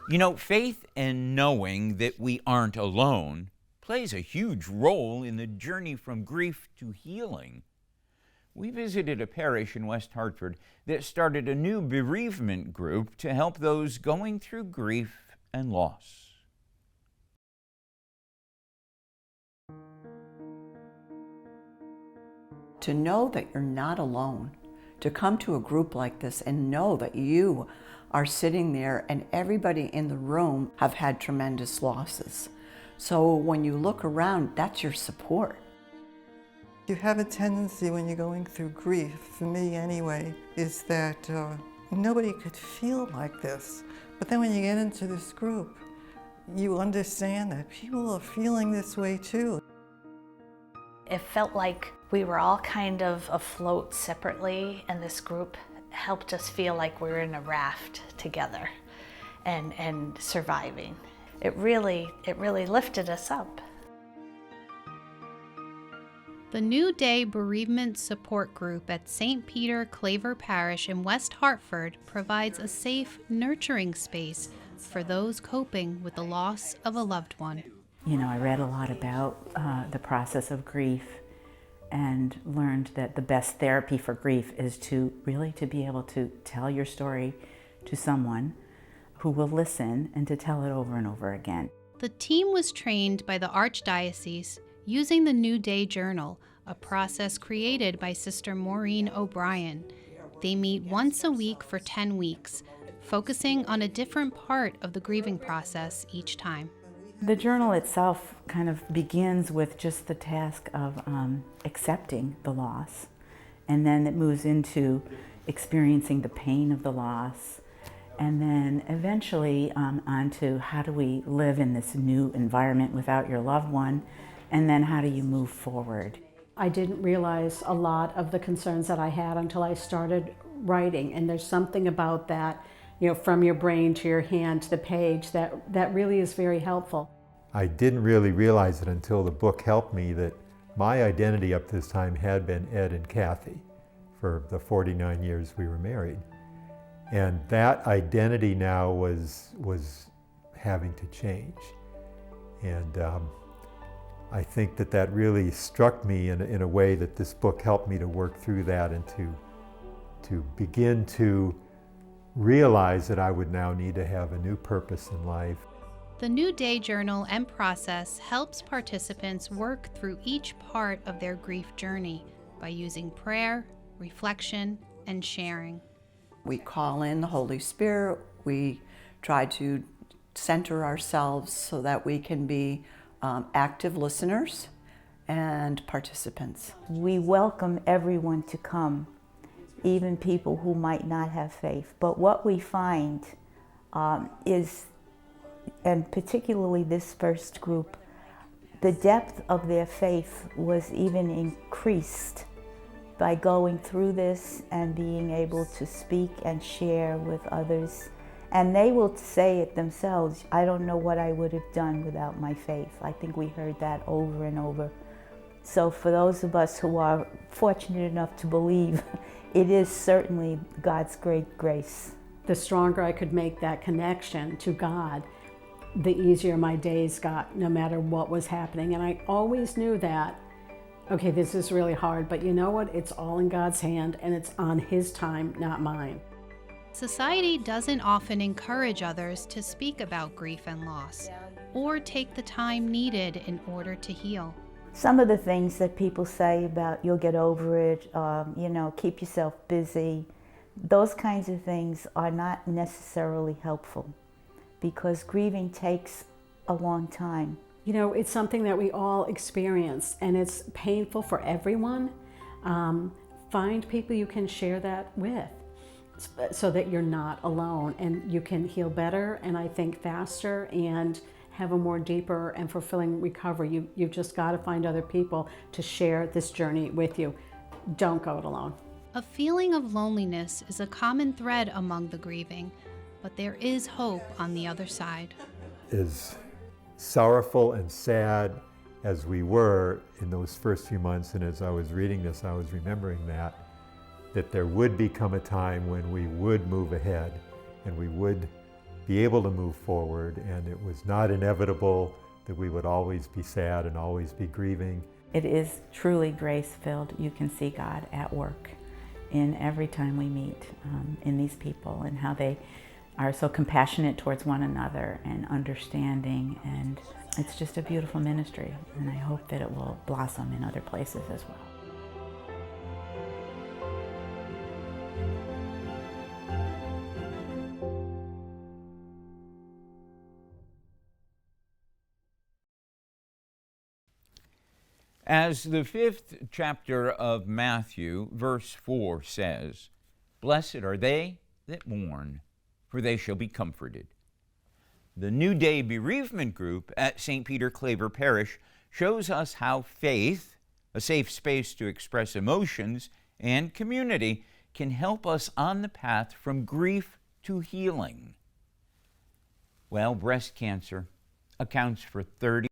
You know, faith and knowing that we aren't alone plays a huge role in the journey from grief to healing. We visited a parish in West Hartford that started a new bereavement group to help those going through grief and loss. To know that you're not alone, to come to a group like this and know that you are sitting there and everybody in the room have had tremendous losses. So when you look around, that's your support. You have a tendency when you're going through grief, for me anyway, is that nobody could feel like this. But then when you get into this group, you understand that people are feeling this way too. It felt like we were all kind of afloat separately, and this group helped us feel like we were in a raft together and surviving. It really lifted us up. The New Day Bereavement Support Group at St. Peter Claver Parish in West Hartford provides a safe, nurturing space for those coping with the loss of a loved one. You know, I read a lot about the process of grief and learned that the best therapy for grief is to be able to tell your story to someone who will listen and to tell it over and over again. The team was trained by the Archdiocese using the New Day Journal, a process created by Sister Maureen O'Brien. They meet once a week for 10 weeks, focusing on a different part of the grieving process each time. The journal itself kind of begins with just the task of accepting the loss, and then it moves into experiencing the pain of the loss, and then eventually onto how do we live in this new environment without your loved one, and then how do you move forward. I didn't realize a lot of the concerns that I had until I started writing, and there's something about that, you know, from your brain to your hand to the page that really is very helpful. I didn't really realize it until the book helped me that my identity up to this time had been Ed and Kathy for the 49 years we were married. And that identity now was having to change. And I think that really struck me in a way that this book helped me to work through that and to begin to realize that I would now need to have a new purpose in life. The New Day Journal and process helps participants work through each part of their grief journey by using prayer, reflection, and sharing. We call in the Holy Spirit. We try to center ourselves so that we can be active listeners and participants. We welcome everyone to come, even people who might not have faith. But what we find is, and particularly this first group, the depth of their faith was even increased by going through this and being able to speak and share with others. And they will say it themselves, I don't know what I would have done without my faith. I think we heard that over and over. So for those of us who are fortunate enough to believe, it is certainly God's great grace. The stronger I could make that connection to God, the easier my days got, no matter what was happening. And I always knew that, okay, this is really hard, but you know what? It's all in God's hand, and it's on His time, not mine. Society doesn't often encourage others to speak about grief and loss, or take the time needed in order to heal. Some of the things that people say about you'll get over it, keep yourself busy, those kinds of things are not necessarily helpful, because grieving takes a long time. You know, it's something that we all experience, and it's painful for everyone. Find people you can share that with so that you're not alone, and you can heal better, and I think faster, and have a more deeper and fulfilling recovery. You've just got to find other people to share this journey with you. Don't go it alone. A feeling of loneliness is a common thread among the grieving, but there is hope on the other side. As sorrowful and sad as we were in those first few months, and as I was reading this, I was remembering that there would become a time when we would move ahead and we would be able to move forward, and it was not inevitable that we would always be sad and always be grieving. It is truly grace-filled. You can see God at work in every time we meet in these people, and how they are so compassionate towards one another and understanding, and it's just a beautiful ministry, and I hope that it will blossom in other places as well. As the 5th chapter of Matthew, verse 4 says, "Blessed are they that mourn, for they shall be comforted." The New Day Bereavement Group at St. Peter Claver Parish shows us how faith, a safe space to express emotions, and community can help us on the path from grief to healing. Well, breast cancer accounts for 30